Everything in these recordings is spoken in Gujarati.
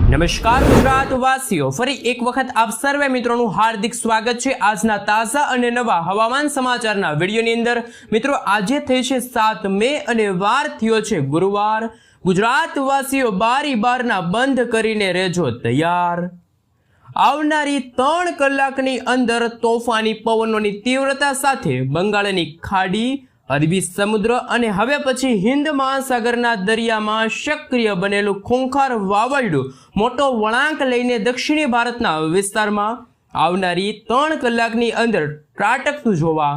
નમસ્કાર ગુજરાત વાસીઓ, ફરી એક વખત આપ સર્વે મિત્રોનું હાર્દિક સ્વાગત છે આજના તાજા અને નવા હવામાન સમાચારના વિડીયોની અંદર। મિત્રો, આજે થઈ છે 7 મે અને વાર થયો છે ગુરુવાર। ગુજરાત વાસીઓ બારી બારના બંધ કરીને રહેજો તૈયાર। આવનારી 3 કલાકની અંદર તોફાની પવનોની તીવ્રતા સાથે બંગાળની ખાડી, અરબી સમુદ્ર અને હવે પછી હિન્દ મહાસાગરના દરિયામાં સક્રિય બનેલું ખૂંખાર વાવાઝોડું મોટો વળાંક લઈને દક્ષિણી ભારતના વિસ્તારમાં આવનારી 3 કલાકની અંદર ત્રાટકતું જોવા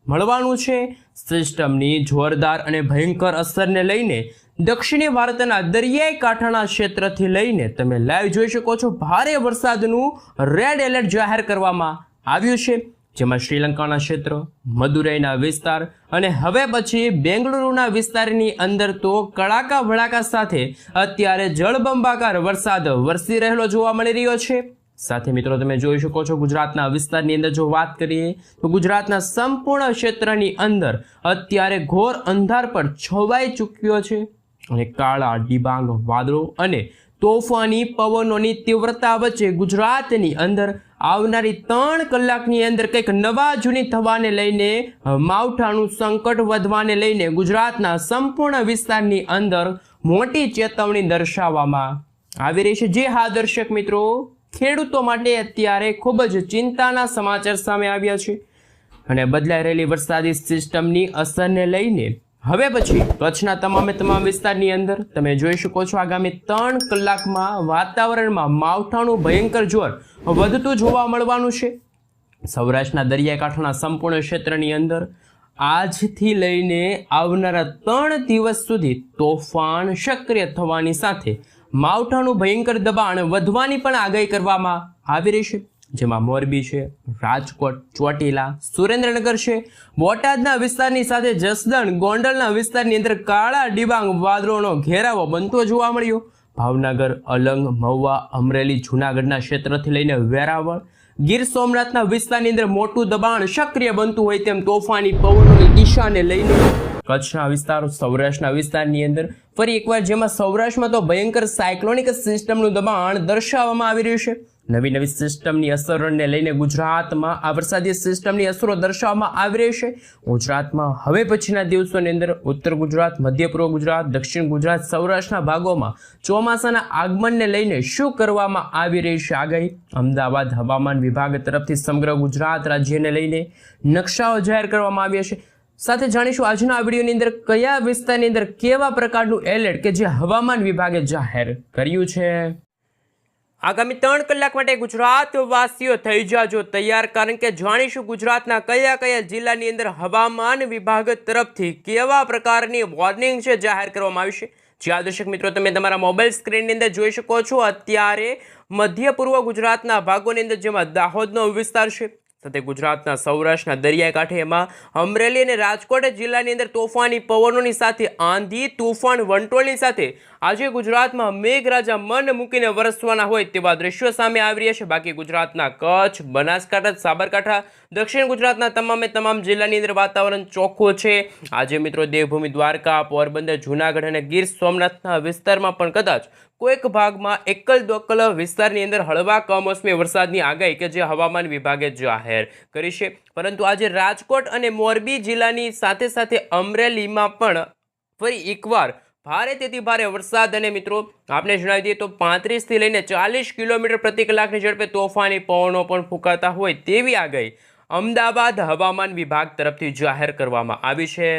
મળવાનું છે। સિસ્ટમની જોરદાર અને ભયંકર અસરને લઈને દક્ષિણી ભારતના દરિયાઈ કાંઠાના ક્ષેત્રથી લઈને તમે લાઈવ જોઈ શકો છો ભારે વરસાદનું રેડ એલર્ટ જાહેર કરવામાં આવ્યું છે, જેમાં શ્રીલંકાના ક્ષેત્ર, મદુરાઈના વિસ્તાર અને હવે પછી બેંગલુરુના વિસ્તારની અંદર તો કડાકા ભડાકા સાથે અત્યારે જળબંબાકાર વરસાદ વરસી રહેલો જોવા મળી રહ્યો છે। સાથે મિત્રો તમે જોઈ શકો છો ગુજરાતના વિસ્તારની અંદર જો વાત કરીએ તો ગુજરાતના સંપૂર્ણ ક્ષેત્રની અંદર અત્યારે ઘોર અંધાર પર છવાઈ ચૂક્યો છે અને કાળા ડિબાંગ વાદળો અને તોફાની પવનોની તીવ્રતા વચ્ચે ગુજરાતની અંદર આવનારી 3 કલાકની અંદર કંઈક નવા જૂની થવાને લઈને માવઠાનું સંકટ વધવાને લઈને ગુજરાતના સંપૂર્ણ વિસ્તારની અંદર મોટી ચેતવણી દર્શાવવામાં આવી રહી છે। જે હા દર્શક મિત્રો, ખેડૂતો માટે અત્યારે ખૂબ જ ચિંતાના સમાચાર સામે આવ્યા છે અને બદલાઈ રહેલી વરસાદી સિસ્ટમની અસરને લઈને હવે પછી કચ્છના તમામ વિસ્તારની અંદર તમે જોઈ શકો છો આગામી 3 કલાકમાં વાતાવરણમાં માવઠાનું ભયંકર જોર વધતું જોવા મળવાનું છે। સૌરાષ્ટ્રના દરિયાકાંઠાના સંપૂર્ણ ક્ષેત્રની અંદર આજથી લઈને આવનારા 3 દિવસ સુધી તોફાન સક્રિય થવાની સાથે માવઠાનું ભયંકર દબાણ વધવાની પણ આગાહી કરવામાં આવી રહી છે, જેમાં મોરબી છે, રાજકોટ, ચોટીલા, સુરેન્દ્રનગર છે, બોટાદના વિસ્તારની સાથે જસદણ, ગોંડલના વિસ્તારની અંદર કાળા ડિબાંગ વાદળોનો ઘેરાવો બનતો જોવા મળ્યો। ભાવનગર, અલંગ, મહુવા, અમરેલી, જૂનાગઢના ક્ષેત્રથી લઈને વેરાવળ, ગીર સોમનાથના વિસ્તારની અંદર મોટું દબાણ સક્રિય બનતું હોય તેમ તોફાની પવનોની દિશાને લઈને કચ્છના વિસ્તારો, સૌરાષ્ટ્રના વિસ્તારની અંદર ફરી એકવાર જેમાં સૌરાષ્ટ્રમાં તો ભયંકર સાયક્લોનિક સિસ્ટમનું દબાણ દર્શાવવામાં આવી રહ્યું છે। નવી સિસ્ટમની અસરોને લઈને ગુજરાતમાં આ વરસાદી સિસ્ટમની અસરો દર્શાવવામાં આવી રહી છે। ગુજરાતમાં હવે પછીના દિવસોની અંદર ઉત્તર ગુજરાત, મધ્ય પૂર્વ ગુજરાત, દક્ષિણ ગુજરાત, સૌરાષ્ટ્રના ભાગોમાં ચોમાસાના આગમનને લઈને શું કરવામાં આવી રહી છે આગાહી અમદાવાદ હવામાન વિભાગ તરફથી સમગ્ર ગુજરાત રાજ્યને લઈને નકશાઓ જાહેર કરવામાં આવ્યા છે। સાથે જાણીશું આજના વિડીયોની અંદર કયા વિસ્તારની અંદર કેવા પ્રકારનું એલર્ટ કે જે હવામાન વિભાગે જાહેર કર્યું છે। આગામી 3 કલાક માટે ગુજરાત વાસીઓ થઈ જાજો તૈયાર, કારણ કે જાણીશું ગુજરાતના કયા જિલ્લાની અંદર હવામાન વિભાગ તરફથી કેવા પ્રકારની વોર્નિંગ છે જાહેર કરવામાં આવી છે। જ્યાં દર્શક મિત્રો તમે તમારા મોબાઈલ સ્ક્રીનની અંદર જોઈ શકો છો અત્યારે મધ્ય પૂર્વ ગુજરાતના ભાગોની અંદર જેમાં દાહોદનો વિસ્તાર છે, સાથે ગુજરાતના સૌરાષ્ટ્રના દરિયાઈ કાંઠે એમાં અમરેલી અને રાજકોટ જિલ્લાની અંદર તોફાની પવનોની સાથે આંધી, તૂફાન, વંટોળની સાથે આજે ગુજરાતમાં મેઘરાજા મન મૂકીને વરસવાના હોય તેવા દ્રશ્યો સામે આવી રહ્યા છે। બાકી ગુજરાતના કચ્છ, બનાસકાંઠા, સાબરકાંઠા, દક્ષિણ ગુજરાતના તમામ જિલ્લાની અંદર વાતાવરણ ચોખ્ખું છે। આજે મિત્રો દેવભૂમિ દ્વારકા, પોરબંદર, જૂનાગઢ અને ગીર સોમનાથના વિસ્તારમાં પણ કદાચ કોઈક ભાગમાં એકલ દોકલ વિસ્તારની અંદર હળવા કમોસમી વરસાદની આગાહી કે જે હવામાન વિભાગે જાહેર કરી છે, પરંતુ આજે રાજકોટ અને મોરબી જિલ્લાની સાથે અમરેલીમાં પણ ફરી એકવાર ભારે તેથી ભારે વરસાદ અને મિત્રો આપણે જણાવી દઈએ તો 35 થી લઈને 40 કિલોમીટર પ્રતિ કલાકની ઝડપે તોફાની પવનો પણ ફૂંકાતા હોય તેવી આગાહી અમદાવાદ હવામાન વિભાગ તરફથી જાહેર કરવામાં આવી છે।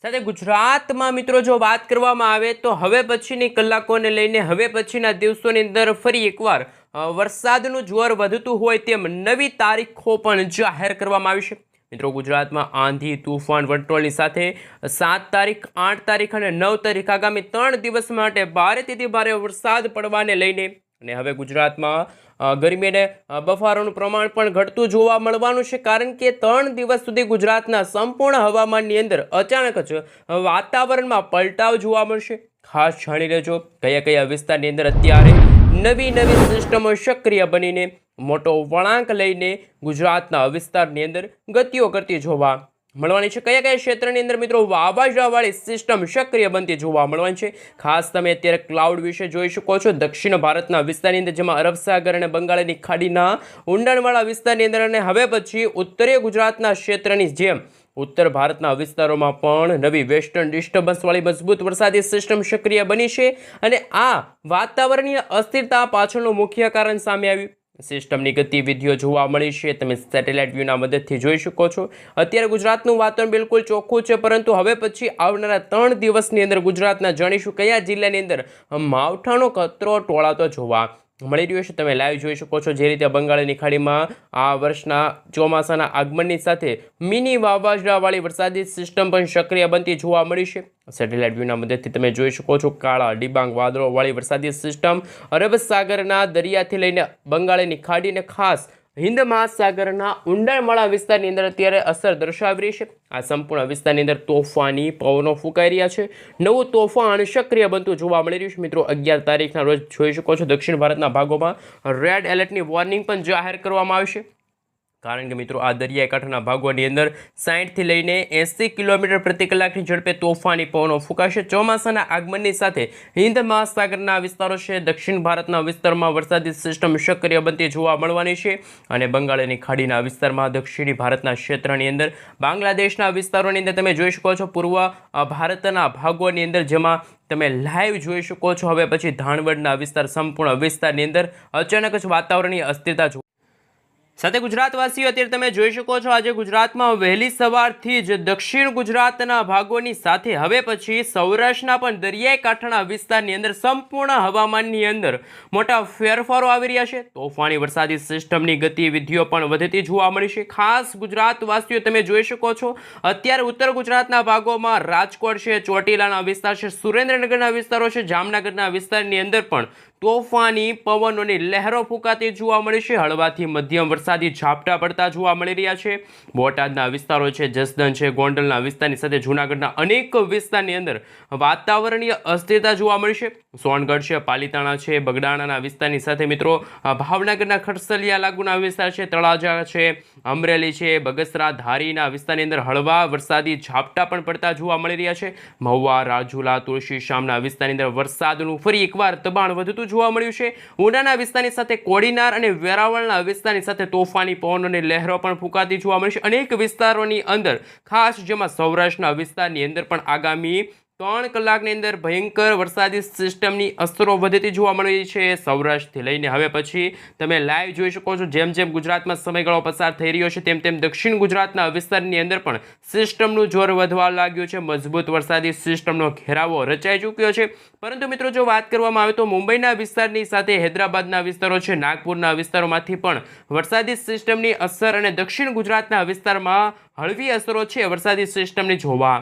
સાથે ગુજરાતમાં મિત્રો જો વાત કરવામાં આવે તો હવે પછીની કલાકોને લઈને હવે પછીના દિવસોની અંદર ફરી એકવાર વરસાદનું જોર વધતું હોય તેમ નવી તારીખો પણ જાહેર કરવામાં આવી છે। મિત્રો ગુજરાતમાં આંધી, તૂફાન, વંટોળની સાથે 7 તારીખ, 8 તારીખ અને 9 તારીખ આગામી 3 દિવસ માટે ભારેથી ભારે વરસાદ પડવાને લઈને અને હવે ગુજરાતમાં ગરમી અને બફારાનું પ્રમાણ પણ ઘટતું જોવા મળવાનું છે, કારણ કે 3 દિવસ સુધી ગુજરાતના સંપૂર્ણ હવામાનની અંદર અચાનક જ વાતાવરણમાં પલટાવ જોવા મળશે। ખાસ જાણી લેજો કયા વિસ્તારની અંદર અત્યારે નવી સિસ્ટમો સક્રિય બનીને મોટો વળાંક લઈને ગુજરાતના વિસ્તારની અંદર ગતિઓ કરતી જોવા મળવાની છે. કયા કયા ક્ષેત્રની અંદર મિત્રો વાવાઝોડાવાળી સિસ્ટમ સક્રિય બનતી જોવા મળવાની છે? ખાસ તમે અત્યારે ક્લાઉડ વિશે જોઈ શકો છો. દક્ષિણ ભારતના વિસ્તારની અંદર જેમાં અરબ સાગર અને બંગાળની ખાડીના ઊંડાણવાળા વિસ્તારની અંદર અને હવે પછી ઉત્તરીય ગુજરાતના ક્ષેત્રની જેમ ઉત્તર ભારતના વિસ્તારોમાં પણ નવી વેસ્ટર્ન ડિસ્ટર્બન્સવાળી મજબૂત વરસાદી સિસ્ટમ સક્રિય બની છે અને આ વાતાવરણીય અસ્થિરતા પાછળનું મુખ્ય કારણ સામે આવ્યું. સિસ્ટમની ગતિવિધિઓ જોવા મળી છે. તમે સેટેલાઇટ વ્યૂના મદદથી જોઈ શકો છો. અત્યારે ગુજરાતનું વાતાવરણ બિલકુલ ચોખ્ખું છે, પરંતુ હવે પછી આવનારા 3 દિવસની અંદર ગુજરાતના જાણીશું કયા જિલ્લાની અંદર માવઠાનો ખતરો ટોળાતો જોવા મળી રહ્યો છે. તમે લાઈવ જોઈ શકો છો જે રીતે બંગાળની ખાડીમાં આ વર્ષના ચોમાસાના આગમનની સાથે મિની વાવાઝોડાવાળી વરસાદી સિસ્ટમ પણ સક્રિય બનતી જોવા મળી છે. સેટેલાઇટ વ્યૂના મદદથી તમે જોઈ શકો છો કાળા ડિબાંગ વાદળોવાળી વરસાદી સિસ્ટમ અરબ સાગરના દરિયાથી લઈને બંગાળની ખાડીને ખાસ હિન્દ મહાસાગરના ઊંડાણવાળા વિસ્તારની અંદર અત્યારે અસર દર્શાવી રહી છે. આ સંપૂર્ણ વિસ્તારની અંદર તોફાની પવનો ફૂંકાઈ રહ્યા છે. નવું તોફાન સક્રિય બનતું જોવા મળી રહ્યું છે. મિત્રો 11 તારીખના રોજ જોઈ શકો છો દક્ષિણ ભારતના ભાગોમાં રેડ એલર્ટની વોર્નિંગ પણ જાહેર કરવામાં આવશે. કારણ કે મિત્રો આ દરિયાઈ કાંઠાના ભાગોની અંદર 60થી લઈને 80 કિલોમીટર પ્રતિ કલાકની ઝડપે તોફાની પવનો ફૂંકાશે. ચોમાસાના આગમનની સાથે હિન્દ મહાસાગરના વિસ્તારો છે, દક્ષિણ ભારતના વિસ્તારમાં વરસાદી સિસ્ટમ સક્રિય બનતી જોવા મળવાની છે અને બંગાળની ખાડીના વિસ્તારમાં દક્ષિણી ભારતના ક્ષેત્રની અંદર બાંગ્લાદેશના વિસ્તારોની અંદર તમે જોઈ શકો છો પૂર્વ ભારતના ભાગોની અંદર જેમાં તમે લાઈવ જોઈ શકો છો. હવે પછી ધાણવડના વિસ્તાર સંપૂર્ણ વિસ્તારની અંદર અચાનક જ વાતાવરણીય અસ્થિરતા સાથે ગુજરાતવાસીઓ અત્યારે તમે જોઈ શકો છો આજે ગુજરાતમાં વહેલી સવારથી જ દક્ષિણ ગુજરાતના ભાગોની સાથે હવે પછી સૌરાષ્ટ્રના પણ દરિયાઈ કાંઠાના વિસ્તારની અંદર સંપૂર્ણ હવામાનની અંદર મોટા ફેરફારો આવી રહ્યા છે. તોફાની વરસાદી સિસ્ટમની ગતિવિધિઓ પણ વધતી જોવા મળી છે. ખાસ ગુજરાતવાસીઓ તમે જોઈ શકો છો અત્યારે ઉત્તર ગુજરાતના ભાગોમાં રાજકોટ છે, ચોટીલાના વિસ્તાર છે, સુરેન્દ્રનગરના વિસ્તારો છે, જામનગરના વિસ્તારની અંદર પણ તોફાની પવનોની લહેરો ફૂંકાતી જોવા મળી છે. હળવાથી મધ્યમ વરસાદી ઝાપટા પડતા જોવા મળી રહ્યા છે. બોટાદના વિસ્તારો છે, જસદણ છે, ગોંડલના વિસ્તારની સાથે જૂનાગઢના અનેક વિસ્તારની અંદર વાતાવરણીય અસ્થિરતા જોવા મળી છે. સોનગઢ છે, પાલીતાણા છે, બગડાણાના વિસ્તારની સાથે મિત્રો ભાવનગરના ખડસલિયા લાગુના વિસ્તાર છે, તળાજા છે, અમરેલી છે, બગસરા ધારીના વિસ્તારની અંદર હળવા વરસાદી ઝાપટા પણ પડતા જોવા મળી રહ્યા છે. મહુવા, રાજુલા, તુલસી શામના વિસ્તારની અંદર વરસાદનું ફરી એકવાર દબાણ વધતું જોવા મળ્યું છે. ઊંડાના વિસ્તારની સાથે કોડીનાર અને વેરાવળના વિસ્તારની સાથે તોફાની પવનોની લહેરો પણ ફૂંકાતી જોવા મળી છે. અનેક વિસ્તારોની અંદર ખાસ જેમાં સૌરાષ્ટ્રના વિસ્તારની અંદર પણ આગામી 3 કલાકની અંદર ભયંકર વરસાદી સિસ્ટમની અસરો વધતી જોવા મળી છે. સૌરાષ્ટ્રથી લઈને હવે પછી તમે લાઈવ જોઈ શકો છો જેમ જેમ ગુજરાતમાં સમયગાળો પસાર થઈ રહ્યો છે તેમ તેમ દક્ષિણ ગુજરાતના વિસ્તારની અંદર પણ સિસ્ટમનું જોર વધવા લાગ્યું છે. મજબૂત વરસાદી સિસ્ટમનો ઘેરાવો રચાઈ ચૂક્યો છે. પરંતુ મિત્રો જો વાત કરવામાં આવે તો મુંબઈના વિસ્તારની સાથે હૈદરાબાદના વિસ્તારો છે, નાગપુરના વિસ્તારોમાંથી પણ વરસાદી સિસ્ટમની અસર અને દક્ષિણ ગુજરાતના વિસ્તારમાં હળવી અસરો છે વરસાદી સિસ્ટમની જોવા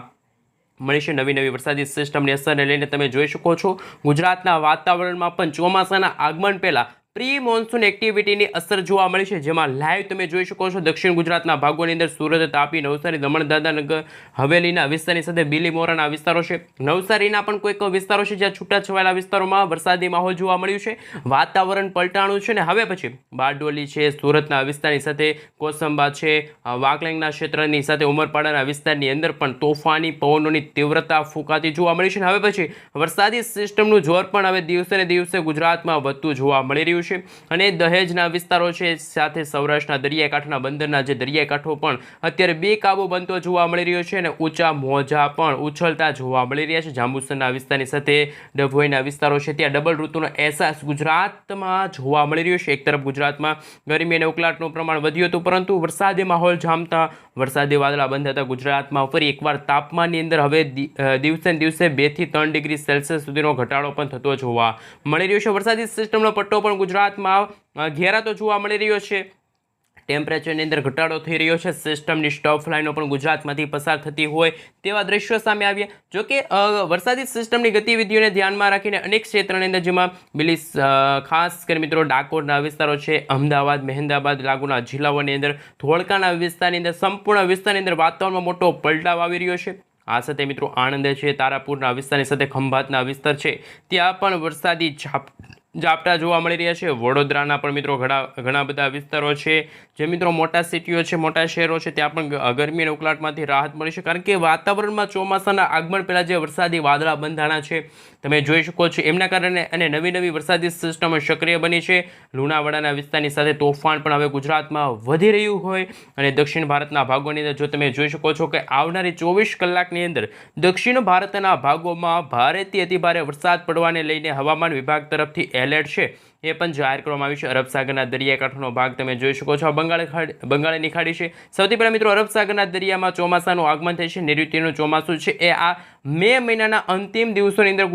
મળી છે. નવી વરસાદી સિસ્ટમની અસરને લઈને તમે જોઈ શકો છો ગુજરાતના વાતાવરણમાં પણ ચોમાસાના આગમન પહેલા પ્રી મોન્સૂન એક્ટિવિટીની અસર જોવા મળી છે. જેમાં લાઈવ તમે જોઈ શકો છો દક્ષિણ ગુજરાતના ભાગોની અંદર સુરત, તાપી, નવસારી, દમણ, દાદરાનગર હવેલીના વિસ્તારની સાથે બીલીમોરાના વિસ્તારો છે. નવસારીના પણ કોઈક વિસ્તારો છે જ્યાં છૂટાછવાયેલા વિસ્તારોમાં વરસાદી માહોલ જોવા મળ્યું છે. વાતાવરણ પલટાણું છે ને હવે પછી બારડોલી છે, સુરતના વિસ્તારની સાથે કોસંબા છે, વાકલેંગના ક્ષેત્રની સાથે ઉમરપાડાના વિસ્તારની અંદર પણ તોફાની પવનોની તીવ્રતા ફૂંકાતી જોવા મળી છે. હવે પછી વરસાદી સિસ્ટમનું જોર પણ હવે દિવસે ને દિવસે ગુજરાતમાં વધતું જોવા મળી રહ્યું છે. અને દહેજના વિસ્તારો છે સાથે સૌરાષ્ટ્રના દરિયાઈ કાંઠાના બંદરના જે દરિયાઈ કાંઠો પણ અત્યારે બેકાબુ બનતો જોવા મળી રહ્યો છે અને ઊંચા મોજા પણ ઉછળતા જોવા મળી રહ્યા છે. જાંબુસરના વિસ્તારની સાથે ડભોઈના વિસ્તારો છે ત્યાં ડબલ ઋતુનો અહેસાસ ગુજરાતમાં જોવા મળી રહ્યો છે. એક તરફ ગુજરાતમાં ગરમી અને ઉકળાટનું પ્રમાણ વધ્યું હતું પરંતુ વરસાદી માહોલ જામતા વરસાદી વાદળા બંધ હતા ગુજરાતમાં ફરી એકવાર તાપમાનની અંદર હવે દિવસે ને દિવસે 2 થી 3 ડિગ્રી સેલ્સિયસ સુધીનો ઘટાડો પણ થતો જોવા મળી રહ્યો છે. વરસાદી સિસ્ટમનો પટ્ટો પણ ગુજરાતમાં ઘેરાતો જોવા મળી રહ્યો છે. ટેમ્પરેચરની અંદર ઘટાડો થઈ રહ્યો છે. સિસ્ટમની સ્ટફ લાઈનો પણ ગુજરાતમાંથી પસાર થતી હોય તેવા દ્રશ્યો સામે આવ્યા. જોકે વરસાદી સિસ્ટમની ગતિવિધિઓને ધ્યાનમાં રાખીને અનેક ક્ષેત્રની અંદર જેમાં ખાસ કરી મિત્રો ડાકોરના વિસ્તારો છે, અમદાવાદ, મહેમદાબાદ લાગુના જિલ્લાઓની અંદર, ધોળકાના વિસ્તારની અંદર સંપૂર્ણ વિસ્તારની અંદર વાતાવરણમાં મોટો પલટાવ આવી રહ્યો છે. આ સાથે મિત્રો આણંદ છે, તારાપુરના વિસ્તારની સાથે ખંભાતના વિસ્તાર છે ત્યાં પણ વરસાદી ઝાપટા જોવા મળી રહ્યા છે। વડોદરાના પણ મિત્રો ઘણા બધા વિસ્તારો છે, જે મિત્રો મોટા સિટીઓ છે, મોટા શહેરો છે, ત્યાં પણ ગરમી અને ઉકળાટમાંથી રાહત મળી છે, કારણ કે વાતાવરણમાં ચોમાસાના આગમન પહેલાં જે વરસાદી વાદળા બંધાણા છે તમે જોઈ શકો છો, એમના કારણે અને નવી વરસાદી સિસ્ટમ સક્રિય બની છે। લુણાવાડાના વિસ્તારની સાથે તોફાન પણ હવે ગુજરાતમાં વધી રહ્યું હોય અને દક્ષિણ ભારતના ભાગોની અંદર જો તમે જોઈ શકો છો કે આવનારી 24 કલાકની અંદર દક્ષિણ ભારતના ભાગોમાં ભારેથી અતિભારે વરસાદ પડવાને લઈને હવામાન વિભાગ તરફથી એલર્ટ છે એ પણ જાહેર કરવામાં આવ્યું છે। અરબ સાગરના દરિયાકાંઠાનો ભાગ તમે જોઈ શકો છો, બંગાળની ખાડી છે। સૌથી પહેલાં મિત્રો અરબ સાગરના દરિયામાં ચોમાસાનું આગમન થાય છે। નૈઋત્યનું ચોમાસું છે એ આ મે મહિનાના અંતિમ દિવસોની અંદર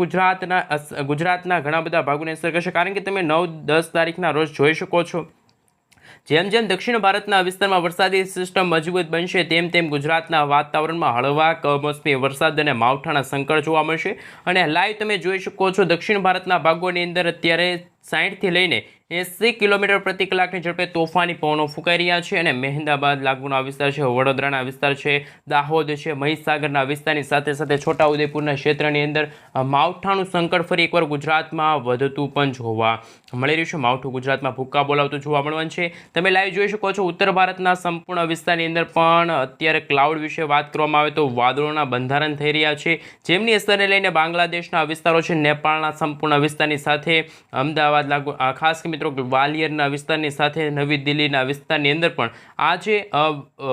ગુજરાતના ઘણા બધા ભાગોને અસર કરશે, કારણ કે તમે 9-10 તારીખના રોજ જોઈ શકો છો જેમ દક્ષિણ ભારતના વિસ્તારમાં વરસાદી સિસ્ટમ મજબૂત બનશે તેમ ગુજરાતના વાતાવરણમાં હળવા કમોસમી વરસાદ અને માવઠાના સંકટ જોવા મળશે। અને લાઈવ તમે જોઈ શકો છો દક્ષિણ ભારતના ભાગોની અંદર અત્યારે 60થી લઈને 80 કિલોમીટર પ્રતિ કલાકની ઝડપે તોફાની પવનો ફૂંકાઈ રહ્યા છે અને મહેમદાબાદ લાગુના વિસ્તાર છે, વડોદરાના વિસ્તાર છે, દાહોદ છે, મહીસાગરના વિસ્તારની સાથે છોટાઉદેપુરના ક્ષેત્રની અંદર માવઠાનું સંકટ ફરી એકવાર ગુજરાતમાં વધતું પણ જોવા મળી રહ્યું છે। માવઠું ગુજરાતમાં ભૂક્કા બોલાવતું જોવા મળવાનું છે। તમે લાઈવ જોઈ શકો છો ઉત્તર ભારતના સંપૂર્ણ વિસ્તારની અંદર પણ અત્યારે ક્લાઉડ વિશે વાત કરવામાં આવે તો વાદળોના બંધારણ થઈ રહ્યા છે, જેમની અસરને લઈને બાંગ્લાદેશના વિસ્તારો છે, નેપાળના સંપૂર્ણ વિસ્તારની સાથે અમદાવાદ ખાસ કે મિત્રો ગ્વાલિયરના વિસ્તારની સાથે નવી દિલ્હીના વિસ્તારની અંદર પણ આજે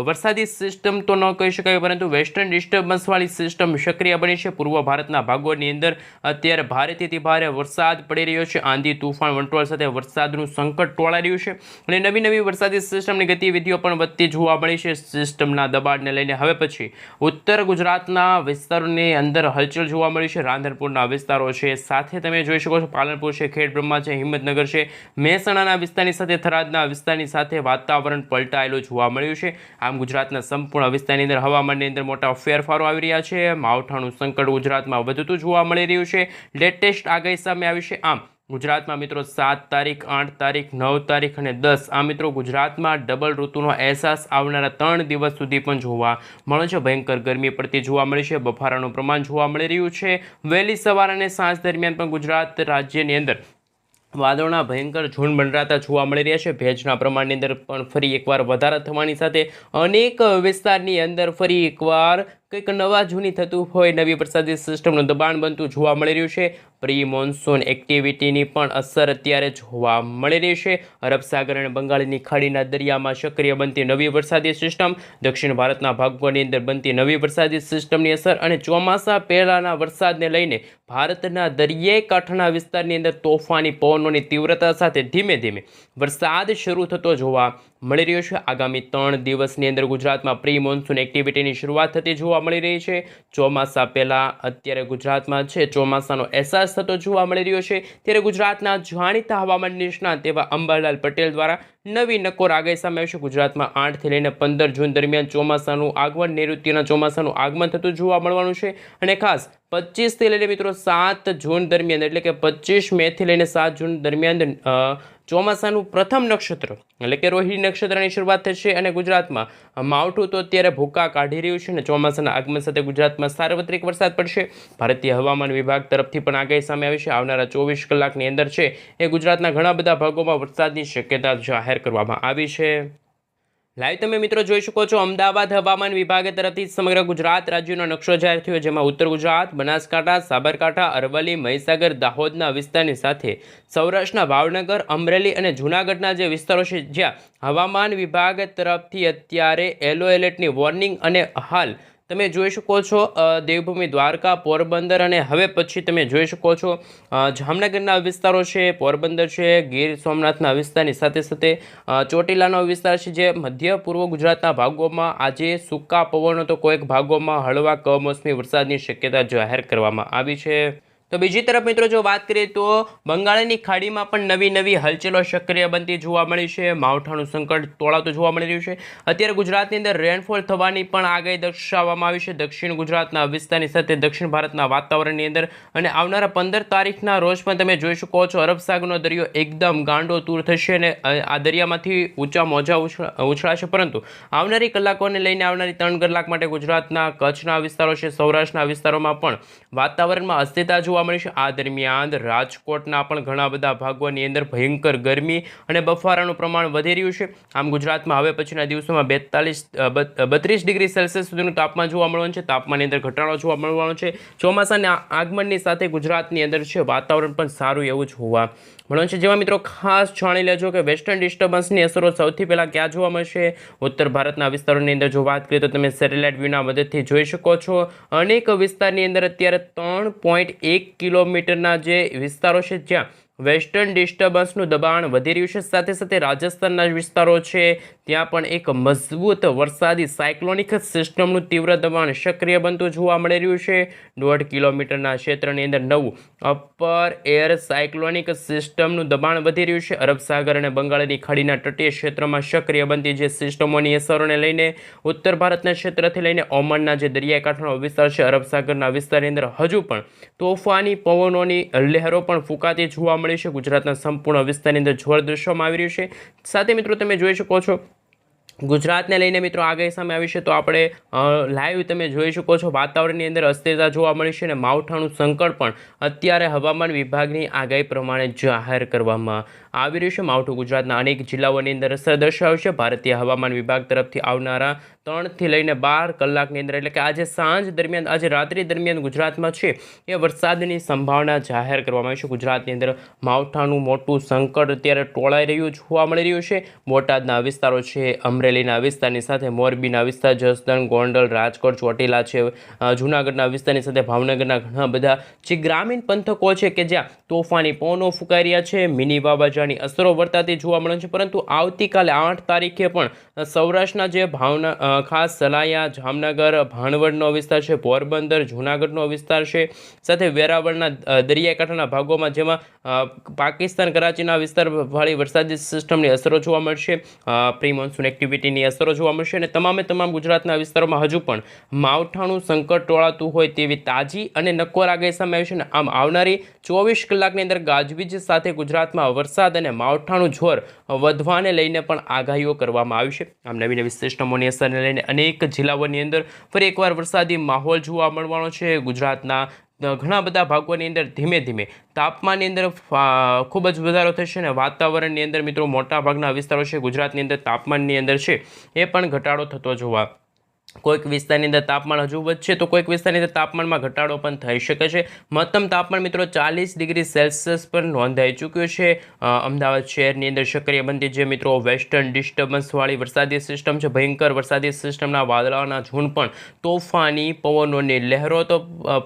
વરસાદી સિસ્ટમ તો ન કહી શકાય, પરંતુ વેસ્ટર્ન ડિસ્ટર્બન્સવાળી સિસ્ટમ સક્રિય બની છે। પૂર્વ ભારતના ભાગોની અંદર અત્યારે ભારેથી અતિ ભારે વરસાદ પડી રહ્યો છે, આંધી તુફાન વંટોળ સાથે વરસાદનું સંકટ ટોળાઈ રહ્યું છે અને નવી વરસાદી સિસ્ટમની ગતિવિધિઓ પણ વધતી જોવા મળી છે। સિસ્ટમના દબાણને લઈને હવે પછી ઉત્તર ગુજરાતના વિસ્તારોની અંદર હલચલ જોવા મળી છે। રાધનપુરના વિસ્તારો છે, સાથે તમે જોઈ શકો છો પાલનપુર છે, ખેડબ્રહ્મા છે, હિંમતનગર છે, મહેસાણાના વિસ્તારની સાથે થરાદના વિસ્તારની સાથે વાતાવરણ પલટાયેલું જોવા મળ્યું છે। આમ ગુજરાતના સંપૂર્ણ વિસ્તારની અંદર હવામાનની અંદર મોટા ફેરફારો આવી રહ્યા છે। માવઠાનું સંકટ ગુજરાતમાં વધતું જોવા મળી રહ્યું છે। લેટેસ્ટ આગાહી સામે આવી છે। આમ ગુજરાતમાં મિત્રો 7 તારીખ, 8 તારીખ, 9 તારીખ અને 10 આ મિત્રો ગુજરાતમાં ડબલ ઋતુનો અહેસાસ આવનારા 3 દિવસ સુધી પણ જોવા મળે છે। ભયંકર ગરમી પડતી જોવા મળી છે, બફારાનું પ્રમાણ જોવા મળી રહ્યું છે। વહેલી સવાર અને સાંજ દરમિયાન પણ ગુજરાત રાજ્યની અંદર વાદળોના ભયંકર ઝુંડ મંડરાતા જોવા મળી રહ્યા છે। ભેજના પ્રમાણની અંદર પણ ફરી એકવાર વધારા થવાની સાથે અનેક વિસ્તારની અંદર ફરી એકવાર કંઈક નવા જૂની થતું હોય, નવી વરસાદી સિસ્ટમનું દબાણ બનતું જોવા મળી રહ્યું છે। પ્રી મોન્સૂન એક્ટિવિટીની પણ અસર અત્યારે જોવા મળી રહી છે। અરબ સાગર અને બંગાળની ખાડીના દરિયામાં સક્રિય બનતી નવી વરસાદી સિસ્ટમ, દક્ષિણ ભારતના ભાગોની અંદર બનતી નવી વરસાદી સિસ્ટમની અસર અને ચોમાસા પહેલાના વરસાદને લઈને ભારતના દરિયાઈ કાંઠાના વિસ્તારની અંદર તોફાની પવનોની તીવ્રતા સાથે ધીમે વરસાદ શરૂ થતો જોવા મળી રહ્યો છે। આગામી 3 દિવસની અંદર ગુજરાતમાં પ્રી મોન્સૂન એક્ટિવિટીની શરૂઆત થતી જોવા મળી રહી છે। ચોમાસા પહેલાં અત્યારે ગુજરાતમાં છે ચોમાસાનો અહેસાસ થતો જોવા મળી રહ્યો છે, ત્યારે ગુજરાતના જાણીતા હવામાન નિષ્ણાત એવા અંબાલાલ પટેલ દ્વારા નવી નકોર આગાહી સામે આવી છે। ગુજરાતમાં 8 થી લઈને 15 જૂન દરમિયાન ચોમાસાનું આગમન, નૈઋત્યના ચોમાસાનું આગમન થતું જોવા મળવાનું છે અને ખાસ 25 થી લઈને મિત્રો 7 જૂન દરમિયાન, એટલે કે 25 મે થી લઈને 7 જૂન દરમિયાન ચોમાસાનું પ્રથમ નક્ષત્ર એટલે કે રોહિણી નક્ષત્રની શરૂઆત થશે અને ગુજરાતમાં માવઠું તો અત્યારે ભૂકા કાઢી રહ્યું છે અને ચોમાસાના આગમન સાથે ગુજરાતમાં સાર્વત્રિક વરસાદ પડશે। ભારતીય હવામાન વિભાગ તરફથી પણ આગાહી સામે આવી છે। આવનારા 24 કલાકની અંદર છે એ ગુજરાતના ઘણા બધા ભાગોમાં વરસાદની શક્યતા જાહેર કરવામાં આવી છે। લાઈવ તમે મિત્રો જોઈ શકો છો અમદાવાદ હવામાન વિભાગ તરફથી સમગ્ર ગુજરાત રાજ્યનો નકશો જાહેર થયો, જેમાં ઉત્તર ગુજરાત, બનાસકાંઠા, સાબરકાંઠા, અરવલ્લી, મહીસાગર, દાહોદના વિસ્તારની સાથે સૌરાષ્ટ્રના ભાવનગર, અમરેલી અને જૂનાગઢના જે વિસ્તારો છે જ્યાં હવામાન વિભાગ તરફથી અત્યારે યલો એલર્ટની વોર્નિંગ અને હાલ તમે જોઈ શકો છો દેવભૂમિ દ્વારકા, પોરબંદર અને હવે પછી તમે જોઈ શકો છો જામનગરના વિસ્તારો છે, પોરબંદર છે, ગીર સોમનાથના વિસ્તારની સાથે ચોટીલાનો વિસ્તાર છે, જે મધ્ય પૂર્વ ગુજરાતના ભાગોમાં આજે સૂકા પવનો તો કોઈક ભાગોમાં હળવા કમોસમી વરસાદની શક્યતા જાહેર કરવામાં આવી છે। તો બીજી તરફ મિત્રો જો વાત કરીએ તો બંગાળની ખાડીમાં પણ નવી હલચલો સક્રિય બનતી જોવા મળી છે। માવઠાનું સંકટ તોળાતું જોવા મળી રહ્યું છે। અત્યારે ગુજરાતની અંદર રેનફોલ થવાની પણ આગાહી દર્શાવવામાં આવી છે દક્ષિણ ગુજરાતના વિસ્તારની સાથે દક્ષિણ ભારતના વાતાવરણની અંદર અને આવનારા 15 તારીખના રોજ પણ તમે જોઈ શકો છો અરબ સાગરનો દરિયો એકદમ ગાંડો તૂર થશે અને આ દરિયામાંથી ઊંચા મોજા ઉછળાશે, પરંતુ આવનારી કલાકોને લઈને આવનારી 3 કલાક માટે ગુજરાતના કચ્છના વિસ્તારો છે, સૌરાષ્ટ્રના વિસ્તારોમાં પણ વાતાવરણમાં અસ્થિરતા જોવા મળશે। આ દરમિયાન રાજકોટના પણ ઘણા બધા ભાગોની અંદર ભયંકર ગરમી અને બફારાનું પ્રમાણ વધી રહ્યું છે। આમ ગુજરાતમાં હવે પછીના દિવસોમાં 32 ડિગ્રી સેલ્સિયસ સુધીનું તાપમાન જોવા મળવાનું છે। તાપમાનની અંદર ઘટાડો જોવા મળવાનો છે। ચોમાસાના આગમનની સાથે ગુજરાતની અંદર છે વાતાવરણ પણ સારું એવું જોવા મળવાનું છે। જેમાં મિત્રો ખાસ જાણી લેજો કે વેસ્ટર્ન ડિસ્ટર્બન્સની અસરો સૌથી પહેલાં ક્યાં જોવા મળશે। ઉત્તર ભારતના વિસ્તારોની અંદર જો વાત કરીએ તો તમે સેટેલાઇટ વ્યૂના મદદથી જોઈ શકો છો। અનેક વિસ્તારની અંદર અત્યારે 3.1 કિલોમીટરના જે વિસ્તારો છે જ્યાં વેસ્ટર્ન ડિસ્ટર્બન્સનું દબાણ વધી રહ્યું છે। સાથે સાથે રાજસ્થાનના વિસ્તારો છે ત્યાં પણ એક મજબૂત વરસાદી સાયક્લોનિક સિસ્ટમનું તીવ્ર દબાણ સક્રિય બનતું જોવા મળી રહ્યું છે। 1.5 કિલોમીટરના ક્ષેત્રની અંદર નવું અપર એર સાયક્લોનિક સિસ્ટમનું દબાણ વધી રહ્યું છે। અરબ સાગર અને બંગાળની ખાડીના તટીય ક્ષેત્રમાં સક્રિય બનતી જે સિસ્ટમોની અસરોને લઈને ઉત્તર ભારતના ક્ષેત્રથી લઈને ઓમાનના જે દરિયાકાંઠાનો વિસ્તાર છે અરબ સાગરના વિસ્તારની અંદર હજુ પણ તોફાની પવનોની લહેરો પણ ફૂંકાતી જોવા મળી છે। ગુજરાતના સંપૂર્ણ વિસ્તારની અંદર જોર દર્શાવવામાં આવી રહ્યું છે। સાથે મિત્રો તમે જોઈ શકો છો ગુજરાતને લઈને મિત્રો આગાહી સામે આવી છે તો આપણે લાઈવ તમે જોઈ શકો છો વાતાવરણની અંદર અસ્થિરતા જોવા મળી છે અને માવઠાનું સંકટ પણ અત્યારે હવામાન વિભાગની આગાહી પ્રમાણે જાહેર કરવામાં આવી રહ્યું છે। માવઠું ગુજરાતના અનેક જિલ્લાઓની અંદર અસર દર્શાવશે। ભારતીય હવામાન વિભાગ તરફથી આવનારા 3 થી લઈને 12 કલાકની અંદર એટલે કે આજે સાંજ દરમિયાન આજે રાત્રિ દરમિયાન ગુજરાતમાં છે એ વરસાદની સંભાવના જાહેર કરવામાં આવી છે। ગુજરાતની અંદર માવઠાનું મોટું સંકટ અત્યારે ટોળાઈ રહ્યું જોવા મળી રહ્યું છે। બોટાદના વિસ્તારો છે, અમરેલીના વિસ્તારની સાથે મોરબીના વિસ્તાર, જસદણ, ગોંડલ, રાજકોટ, ચોટીલા છે, જૂનાગઢના વિસ્તારની સાથે ભાવનગરના ઘણા બધા જે ગ્રામીણ પંથકો છે કે જ્યાં તોફાની પવનો ફૂંકાઈ રહ્યા છે, મિની વાવાઝોડાની અસરો વર્તાતી જોવા મળે છે। પરંતુ આવતીકાલે 8 તારીખે પણ સૌરાષ્ટ્રના જે ખાસ સલાયા, જામનગર, ભાણવડનો વિસ્તાર છે, પોરબંદર, જૂનાગઢનો વિસ્તાર છે, સાથે વેરાવળના દરિયાકાંઠાના ભાગોમાં જેમાં પાકિસ્તાન કરાચીના વિસ્તારવાળી વરસાદી સિસ્ટમની અસરો જોવા મળશે, પ્રી મોન્સૂન એક્ટિવિટીની અસરો જોવા મળશે અને તમામ ગુજરાતના વિસ્તારોમાં હજુ પણ માવઠાનું સંકટ ટોળાતું હોય તેવી તાજી અને નક્કોર આગાહી સામે આવી છે। અને આમ આવનારી 24 કલાકની અંદર ગાજવીજ સાથે ગુજરાતમાં વરસાદ અને માવઠાનું જોર વધવાને લઈને પણ આગાહીઓ કરવામાં આવી છે। આમ નવી સિસ્ટમોની અસરને લઈને અનેક જિલ્લાઓની અંદર ફરી એકવાર વરસાદી માહોલ જોવા મળવાનો છે। ગુજરાતના ઘણા બધા ભાગોની અંદર ધીમે ધીમે તાપમાનની અંદર ખૂબ જ વધારો થશે અને વાતાવરણની અંદર મિત્રો મોટાભાગના વિસ્તારો છે ગુજરાતની અંદર તાપમાનની અંદર છે એ પણ ઘટાડો થતો જોવા કોઈક વિસ્તારની અંદર તાપમાન હજુ વધશે તો કોઈક વિસ્તારની અંદર તાપમાનમાં ઘટાડો પણ થઈ શકે છે। મહત્તમ તાપમાન મિત્રો 40 ડિગ્રી સેલ્સિયસ પર નોંધાઈ ચૂક્યું છે। અમદાવાદ શહેરની અંદર સક્રિય બનતી જે મિત્રો વેસ્ટર્ન ડિસ્ટર્બન્સવાળી વરસાદી સિસ્ટમ છે, ભયંકર વરસાદી સિસ્ટમના વાદળાના ઝુંડ પણ તોફાની પવનોની લહેરો તો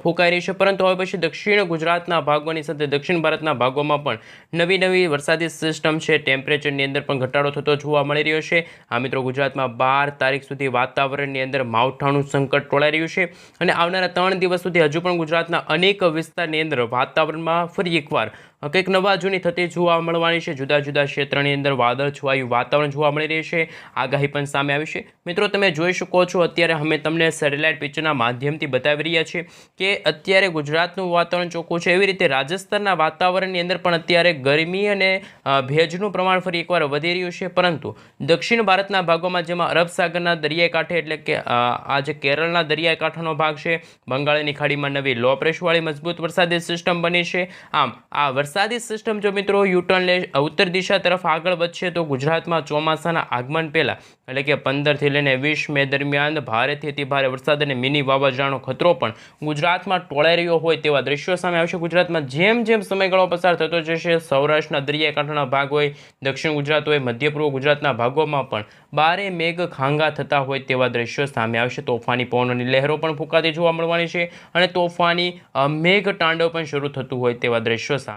ફૂંકાઈ રહી છે। પરંતુ હવે પછી દક્ષિણ ગુજરાતના ભાગોની સાથે દક્ષિણ ભારતના ભાગોમાં પણ નવી વરસાદી સિસ્ટમ છે, ટેમ્પરેચરની અંદર પણ ઘટાડો થતો જોવા મળી રહ્યો છે। આ મિત્રો ગુજરાતમાં 12 તારીખ સુધી વાતાવરણની અંદર માવઠાનું સંકટ ટોળાઈ રહ્યું છે અને આવનારા 3 દિવસ સુધી હજુ પણ ગુજરાતના અનેક વિસ્તારની અંદર વાતાવરણમાં ફરી એકવાર કંઈક નવા જૂની થતી જોવા મળવાની છે। જુદા જુદા ક્ષેત્રની અંદર વાદળ છવાયું વાતાવરણ જોવા મળી રહ્યું છે। આગાહી પણ સામે આવી છે। મિત્રો તમે જોઈ શકો છો અત્યારે અમે તમને સેટેલાઇટ પિક્ચરના માધ્યમથી બતાવી રહ્યા છીએ કે અત્યારે ગુજરાતનું વાતાવરણ ચોખ્ખું છે। એવી રીતે રાજસ્થાનના વાતાવરણની અંદર પણ અત્યારે ગરમી અને ભેજનું પ્રમાણ ફરી એકવાર વધી રહ્યું છે। પરંતુ દક્ષિણ ભારતના ભાગોમાં જેમાં અરબ સાગરના દરિયાઈ કાંઠે એટલે કે આ જે કેરળના દરિયાકાંઠાનો ભાગ છે, બંગાળની ખાડીમાં નવી લો પ્રેશરવાળી મજબૂત વરસાદી સિસ્ટમ બની છે। આમ આ વરસાદી સિસ્ટમ જો મિત્રો યુટર્ન લે ઉત્તર દિશા તરફ આગળ વધશે તો ગુજરાતમાં ચોમાસાના આગમન પહેલાં એટલે કે 15 થી લઈને 20 મે દરમિયાન ભારેથી અતિ ભારે વરસાદ અને મિની વાવાઝોડાનો ખતરો પણ ગુજરાતમાં ટોળાઈ રહ્યો હોય તેવા દ્રશ્યો સામે આવશે। ગુજરાતમાં જેમ સમયગાળો પસાર થતો જશે સૌરાષ્ટ્રના દરિયાકાંઠાના ભાગ હોય, દક્ષિણ ગુજરાત હોય, મધ્ય પૂર્વ ગુજરાતના ભાગોમાં પણ બારે મેઘ ખાંગા થતા હોય તેવા દ્રશ્યો સામે આવશે। તોફાની પવનોની લહેરો પણ ફૂંકાતી જોવા મળવાની છે અને તોફાની મેઘ તાંડવ પણ શરૂ થતું હોય તેવા દ્રશ્યો સામે